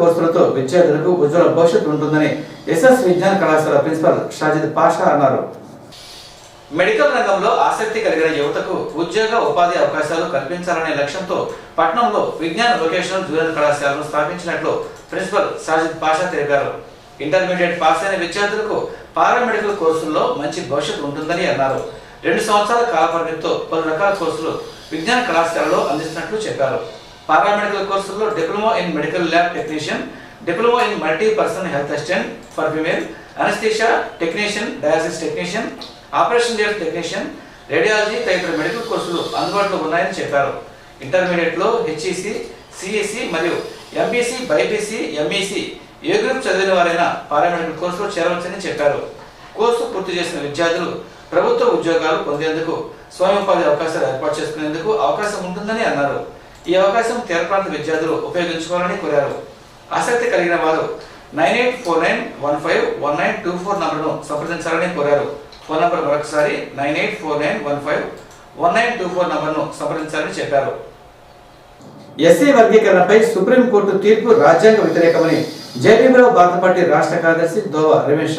కోర్సులతో విద్యార్థులకు ఉజ్వల భవిష్యత్తు ఉంటుందని ఎస్ఎస్ విజ్ఞాన కళాశాల ప్రిన్సిపల్ షాజిద్ పాషా అన్నారు. మెడికల్ రంగంలో ఆసక్తి కలిగిన యువతకు ఉద్యోగ ఉపాధి అవకాశాలు కల్పించాలనే లక్ష్యంతో పట్నంలో విజ్ఞాన వొకేషనల్ జూనియర్ కళాశాలను స్థాపించినట్లు ప్రిన్సిపల్ షాజిద్ పాషా తెలిపారు. ఇంటర్మీడియట్ పాస్ అయిన విద్యార్థులకు పారామెడికల్ కోర్సుల్లో మంచి భవిష్యత్తు ఉంటుందని అన్నారు. 2 సంవత్సరాల కాలపరిమితితో పలు రకాల కోర్సులు విజ్ఞాన కళాశాలలో అందిస్తున్నట్లు చెప్పారు. పారామెడికల్ కోర్సుల్లో diploma in medical lab technician, diploma in multi person health assistant for female, anaesthesia technician, dialysis technician, operation theatre technician, radiology తదితర మెడికల్ కోర్సులు అందుబాటులో ఉన్నాయని చెప్పారు. ఇంటర్మీడియట్లో హెచ్ఈసి, సిఎస్సి మరియు ఎంబీసీ, బైపీసీ, ఎంఈసీ ఏ గ్రూప్ చదివిన వారైనా పారామెడికల్ కోర్సులో చేరవచ్చని చెప్పారు. కోర్సు పూర్తి చేసిన విద్యార్థులు ప్రభుత్వ ఉద్యోగాలు పొందేందుకు స్వయం ఉపాధి అవకాశాలు ఏర్పాటు చేసుకునేందుకు అవకాశం ఉంటుందని అన్నారు. ఈ అవకాశం తీర ప్రాంత విద్యార్థులు ఉపయోగించుకోవాలని కోరారు. ఆసక్తి కలిగిన వారు 9849151924 నంబర్ను సంప్రదించాలని కోరారు. ఫోన్ నంబర్ మరొకసారి 9849151924 నంబర్ను సంప్రదించాలని చెప్పారు. ఎస్సీ వర్గీకరణపై సుప్రీంకోర్టు తీర్పు రాజ్యాంగ వ్యతిరేకమని జేపీలో భారత పార్టీ రాష్ట్ర కార్యదర్శి దోవ రమేష్